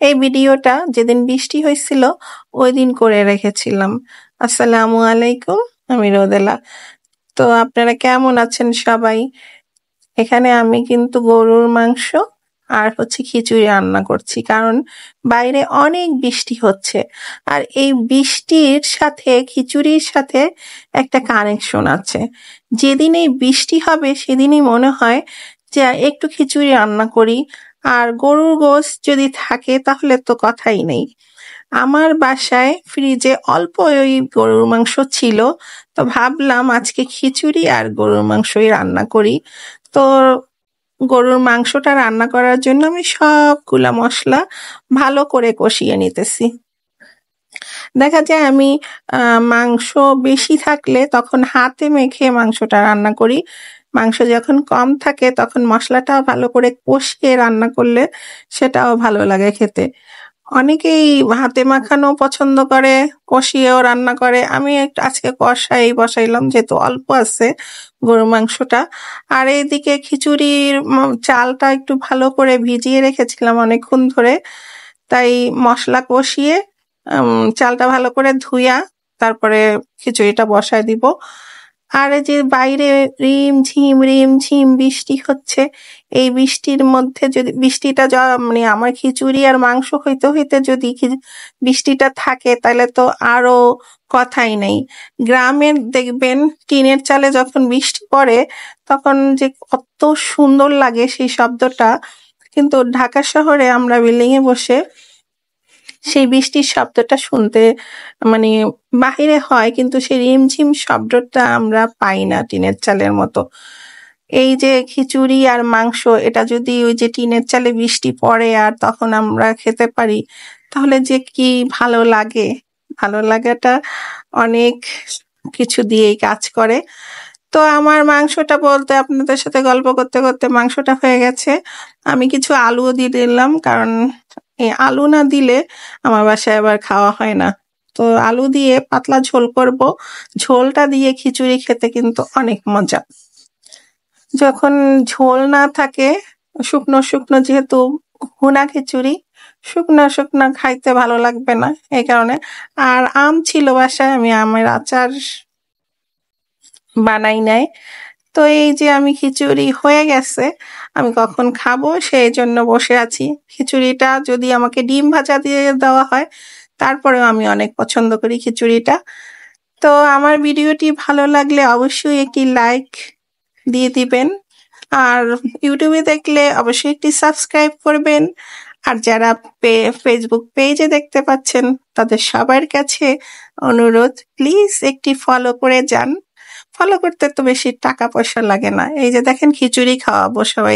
এই ভিডিওটা যেদিন বৃষ্টি হয়েছিল ওই দিন করে রেখেছিলাম। আসসালামু আলাইকুম, আমি রোদেলা। তো আপনারা কেমন আছেন সবাই? এখানে আমি কিন্তু গরুর মাংস আর খিচুড়ি রান্না করছি, কারণ বাইরে অনেক বৃষ্টি হচ্ছে। আর এই বৃষ্টির সাথে খিচুড়ির সাথে একটা কানেকশন আছে। যেদিন এই বৃষ্টি হবে সেদিনই মনে হয় যে একটু খিচুড়ি রান্না করি। আর গরুর গোশত যদি থাকে তাহলে তো কথাই নেই। আমার বাসায় ফ্রিজে অল্প ওই গরুর মাংস ছিল, তো ভাবলাম আজকে খিচুড়ি আর গরুর মাংসই রান্না করি। তো গরুর মাংসটা রান্না করার জন্য আমি সবগুলা মশলা ভালো করে কষিয়ে নিতেছি। দেখা যায় আমি মাংস বেশি থাকলে তখন হাতে মেখে মাংসটা রান্না করি। মাংস যখন কম থাকে তখন মশলাটাও ভালো করে কষিয়ে রান্না করলে সেটাও ভালো লাগে খেতে। অনেকেই হাতে মাখানো পছন্দ করে, কষিয়েও রান্না করে। আমি আজকে কষাই বসাইলাম যেহেতু অল্প আছে গরুর মাংসটা। আর এইদিকে খিচুড়ির চালটা একটু ভালো করে ভিজিয়ে রেখেছিলাম অনেকক্ষণ ধরে, তাই মশলা কষিয়ে চালটা ভালো করে ধুইয়া তারপরে খিচুড়িটা বসায় দিব। আর এই যে বাইরে রিমঝিম বৃষ্টি হচ্ছে, এই বৃষ্টির মধ্যে যদি বৃষ্টিটা মানে আমার খিচুড়ি আর মাংস হইতে হইতে যদি বৃষ্টিটা থাকে তাহলে তো আরো কথাই নেই। গ্রামের দেখবেন টিনের চালে যখন বৃষ্টি পড়ে তখন যে কত সুন্দর লাগে সেই শব্দটা, কিন্তু ঢাকা শহরে আমরা বিল্ডিং এ বসে সেই বৃষ্টির শব্দটা শুনতে মানে বাহিরে হয়, কিন্তু সেই রিমঝিম শব্দটা আমরা পাই না টিনের চালের মতো। এই যে খিচুড়ি আর মাংস, এটা যদি ওই যে টিনের চালে বৃষ্টি পড়ে আর তখন আমরা খেতে পারি তাহলে যে কি ভালো লাগে। ভালো লাগাটা অনেক কিছু দিয়েই কাজ করে। তো আমার মাংসটা বলতে আপনাদের সাথে গল্প করতে করতে মাংসটা হয়ে গেছে। আমি কিছু আলুও দিয়ে দিলাম, কারণ এই আলু না দিলে আমার বাসায় আবার খাওয়া হয় না। তো আলু দিয়ে পাতলা ঝোল করব। ঝোলটা দিয়ে খিচুড়ি খেতে কিন্তু অনেক মজা। যখন ঝোল না থাকে, শুকনো শুকনো, যেহেতু ভুনা খিচুড়ি, শুকনো খাইতে ভালো লাগবে না, এই কারণে। আর আম ছিল বাসায়, আমি আমের আচার বানাই নাই। তো এই যে আমি খিচুড়ি হয়ে গেছে, আমি কখন খাবো সেই জন্য বসে আছি। খিচুড়িটা যদি আমাকে ডিম ভাজা দিয়ে দেওয়া হয় তারপরেও আমি অনেক পছন্দ করি খিচুড়িটা। তো আমার ভিডিওটি ভালো লাগলে অবশ্যই একটি লাইক দিয়ে দিবেন, আর ইউটিউবে দেখলে অবশ্যই একটি সাবস্ক্রাইব করবেন। আর যারা ফেসবুক পেজে দেখতে পাচ্ছেন তাদের সবার কাছে অনুরোধ, প্লিজ একটি ফলো করে যান। ফলো করতে তো বেশি টাকা পয়সা লাগে না। এই যে দেখেন খিচুড়ি খাওয়াবো সবাই।